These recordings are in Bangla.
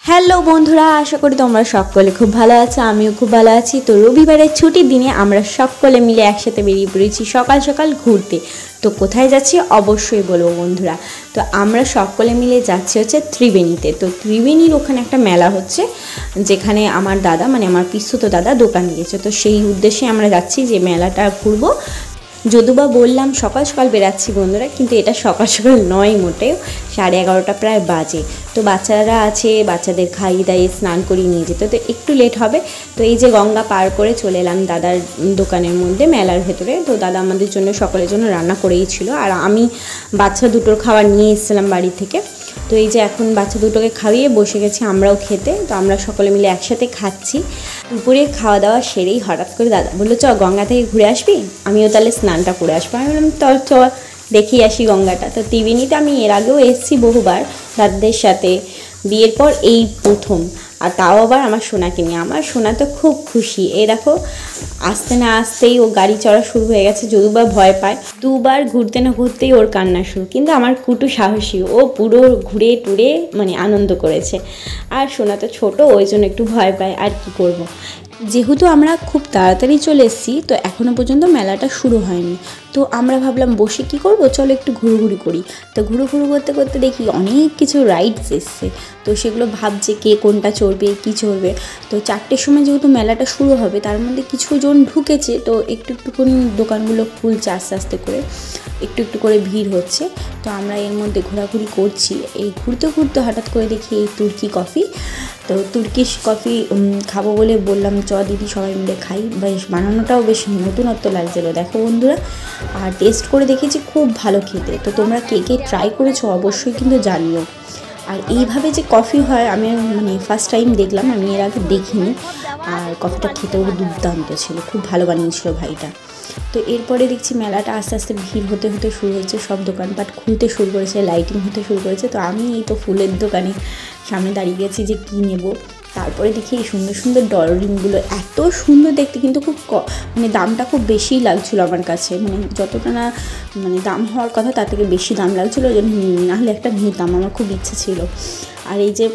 হ্যালো বন্ধুরা, আশা করি তোমরা সকলে খুব ভালো আছো। আমিও খুব ভালো আছি। তো রবিবারের ছুটির দিনে আমরা সকলে মিলে একসাথে বেরিয়ে পড়েছি সকাল সকাল ঘুরতে। তো কোথায় যাচ্ছি অবশ্যই বলবো বন্ধুরা। তো আমরা সকলে মিলে যাচ্ছি হচ্ছে ত্রিবেণীতে। তো ত্রিবেণীর ওখানে একটা মেলা হচ্ছে, যেখানে আমার দাদা মানে আমার পিসতুতো দাদা দোকান দিয়েছে। তো সেই উদ্দেশ্যে আমরা যাচ্ছি যে মেলাটা ঘুরবো। যদিবা বললাম সকাল সকাল বেরাচ্ছি বন্ধুরা, কিন্তু এটা সকাল সকাল নয় মোটেও, 11:30 প্রায় বাজে। তো বাচ্চারা আছে, বাচ্চাদের খাইয়ে দাইয়ে স্নান করিয়ে নিয়ে যেতে তো একটু লেট হবে। তো এই যে গঙ্গা পার করে চলে এলাম দাদার দোকানের মধ্যে মেলার ভেতরে। তো দাদা আমাদের জন্য সকলের জন্য রান্না করেই ছিল, আর আমি বাচ্চা দুটোর খাবার নিয়ে এসেছিলাম বাড়ি থেকে। তো এই যে এখন বাচ্চা দুটোকে খাইয়ে বসে গেছি আমরাও খেতে। তো আমরা সকলে মিলে একসাথে খাচ্ছি। দুপুরে খাওয়া দাওয়া সেরেই হঠাৎ করে দাদা বললো, চ গঙ্গা থেকে ঘুরে আসবি, আমিও তাহলে স্নানটা করে আসবো। আমি বললাম চ দেখি আসি গঙ্গাটা। তো ত্রিবেণীতে আমি এর আগেও এসেছি বহুবার দাদাদের সাথে, বিয়ের পর এই প্রথম। আর তাও আবার আমার সোনাকে নিয়ে। আমার সোনা তো খুব খুশি। এই দেখো আসতে না আসতেই ও গাড়ি চড়া শুরু হয়ে গেছে, যদিও ভয় পায়। দুবার ঘুরতে না ঘুরতেই ওর কান্না শুরু। কিন্তু আমার কুটু সাহসী, ও পুরো ঘুরে টুরে মানে আনন্দ করেছে। আর সোনা তো ছোটো, ওই জন্য একটু ভয় পায়। আর কি করব। যেহেতু আমরা খুব তাড়াতাড়ি চলে এসেছি, তো এখনও পর্যন্ত মেলাটা শুরু হয়নি। তো আমরা ভাবলাম বসে কি করব, চলো একটু ঘুরুঘুরি করি। তো ঘুরুঘুরু করতে করতে দেখি অনেক কিছু রাইডস এসছে। তো সেগুলো ভাবছে কে কোনটা চড়বে কী চড়বে। তো 4টের সময় যেহেতু মেলাটা শুরু হবে, তার মধ্যে কিছু জন ঢুকেছে। তো একটু করে দোকানগুলো খুলছে আস্তে আস্তে করে, একটু করে ভিড় হচ্ছে। তো আমরা এর মধ্যে ঘোরাঘুরি করছি। এই ঘুরতে ঘুরতে হঠাৎ করে দেখি এই তুর্কি কফি। তো তুর্কিশ কফি খাবো বলে বললাম, চ দিদি সবাই মিলে খাই। বেশ বানানোটাও বেশ নতুনত্ব লাগছিলো দেখো বন্ধুরা। আর টেস্ট করে দেখেছি খুব ভালো খেতে। তো তোমরা কে কে ট্রাই করেছো অবশ্যই কিন্তু জানিও। আর এইভাবে যে কফি হয় আমি মানে ফার্স্ট টাইম দেখলাম, আমি এর আগে দেখিনি। আর কফিটা খেতেও দুর্দান্ত ছিল, খুব ভালো বানিয়েছিল ভাইটা। তো এরপরে দেখছি মেলাটা আস্তে আস্তে ভিড় হতে হতে শুরু হয়েছে, সব দোকানপাট খুলতে শুরু করেছে, লাইটিং হতে শুরু করেছে। তো আমি এই তো ফুলের দোকানে সামনে দাঁড়িয়ে গেছি যে কী নেব। তারপরে দেখি এই সুন্দর সুন্দর ডলরিংগুলো এত সুন্দর দেখতে, কিন্তু খুব মানে দামটা খুব বেশিই লাগছিলো আমার কাছে। মানে যতটা না মানে দাম হওয়ার কথা তার থেকে বেশি দাম লাগছিলো, ওই জন্য নাহলে একটা নিতাম, আমার খুব ইচ্ছে ছিল। আর এই যে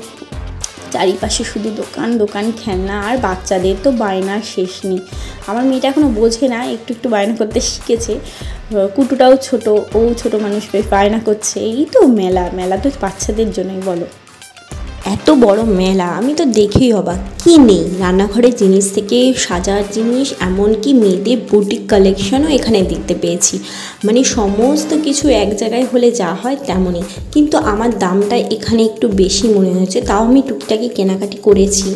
চারিপাশে শুধু দোকান দোকান, খেলনা, আর বাচ্চাদের তো বায়নার শেষ নেই। আমার মেয়েটা এখনও বোঝে না, একটু বায়না করতে শিখেছে। কুটুটাও ছোট, ও ছোট মানুষ বেশ বায়না করছে। এই তো মেলা তো বাচ্চাদের জন্যই বলো। এত বড় মেলা, আমি তো দেখেই অবাক। কি নেই, রান্নাঘরের জিনিস থেকে সাজার জিনিস, এমনকি মেয়েদের বুটিক কালেকশনও এখানে দেখতে পেয়েছি। মানে সমস্ত কিছু এক জায়গায় হলে যা হয় তেমনই। কিন্তু আমার দামটা এখানে একটু বেশি মনে হয়েছে, তাও আমি টুকিটাকি কেনাকাটি করেছি।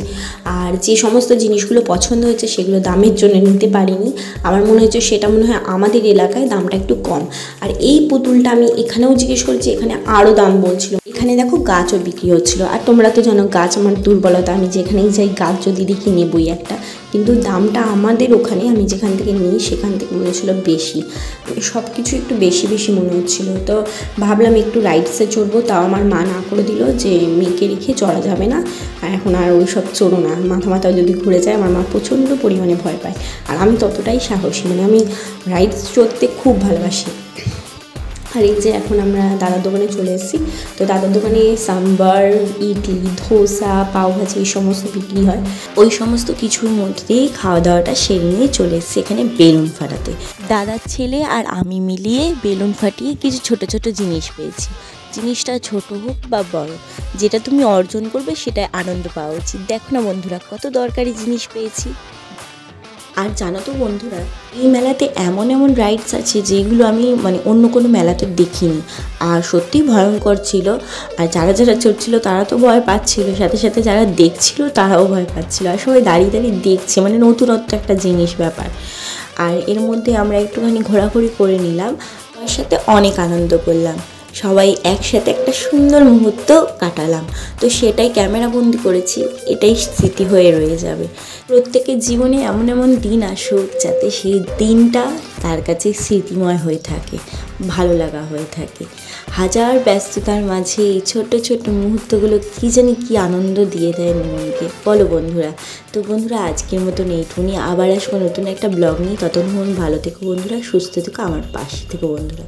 আর যে সমস্ত জিনিসগুলো পছন্দ হয়েছে সেগুলো দামের জন্য নিতে পারিনি। আমার মনে হচ্ছে সেটা মনে হয় আমাদের এলাকায় দামটা একটু কম। আর এই পুতুলটা আমি এখানেও জিজ্ঞেস করেছি, এখানে আরও দাম বলছিল। এখানে দেখো গাছও বিক্রি হচ্ছিলো। আর তোমরা তো জানো গাছ আমার দুর্বলতা, আমি যেখানেই যাই গাছ যদি দেখি নেবই একটা। কিন্তু দামটা আমাদের ওখানে আমি যেখান থেকে নিই সেখান থেকে মনে হচ্ছিলো বেশি, সব কিছু একটু বেশি বেশি মনে হচ্ছিলো। তো ভাবলাম একটু রাইডসে চড়বো, তাও আমার মা না করে দিল যে মেয়েকে রেখে চড়া যাবে না, আর এখন আর ওই সব চড়ো না, মাথা যদি ঘুরে যায়। আমার মা প্রচণ্ড পরিমাণে ভয় পায়, আর আমি ততটাই সাহসী, মানে আমি রাইডস চড়তে খুব ভালোবাসি। আর এই যে এখন আমরা দাদার দোকানে চলে এসেছি। তো দাদার দোকানে সাম্বার, ইডলি, ধোসা, পাওভাজি এই সমস্ত বিক্রি হয়। ওই সমস্ত কিছুর মধ্যেই খাওয়া দাওয়াটা সেরে নিয়ে চলে এসেছি এখানে বেলুন ফাটাতে। দাদার ছেলে আর আমি মিলিয়ে বেলুন ফাটিয়ে কিছু ছোট ছোট জিনিস পেয়েছি। জিনিসটা ছোট হোক বা বড়, যেটা তুমি অর্জন করবে সেটাই আনন্দ পাওয়া উচিত। দেখো না বন্ধুরা, কত দরকারি জিনিস পেয়েছি। আর জানো তো বন্ধুরা, এই মেলাতে এমন রাইডস আছে যেগুলো আমি মানে অন্য কোনো মেলাতে দেখিনি। আর সত্যিই ভয়ঙ্কর ছিল। আর যারা চড়ছিল তারা তো ভয় পাচ্ছিল, সাথে সাথে যারা দেখছিল তারাও ভয় পাচ্ছিল। আর সবাই দাঁড়িয়ে দেখছে, মানে নতুনত্ব একটা জিনিস ব্যাপার। আর এর মধ্যে আমরা একটুখানি ঘোরাঘুরি করে নিলাম, তার সাথে অনেক আনন্দ করলাম। সবাই একসাথে একটা সুন্দর মুহূর্ত কাটালাম। তো সেটাই ক্যামেরাবন্দি করেছি, এটাই স্মৃতি হয়ে রয়ে যাবে। প্রত্যেকের জীবনে এমন দিন আসুক যাতে সেই দিনটা তার কাছে স্মৃতিময় হয়ে থাকে, ভালো লাগা হয়ে থাকে। হাজার ব্যস্ততার মাঝে এই ছোট ছোট মুহূর্তগুলো কী জানি কী আনন্দ দিয়ে দেয় মনকে, বলো বন্ধুরা। তো বন্ধুরা আজকের মতন এইটুকুনি, আবার আসবো নতুন একটা ব্লগ নিয়ে। ততক্ষণ ভালো থেকো বন্ধুরা, সুস্থ থেকো, আমার পাশে থেকো বন্ধুরা।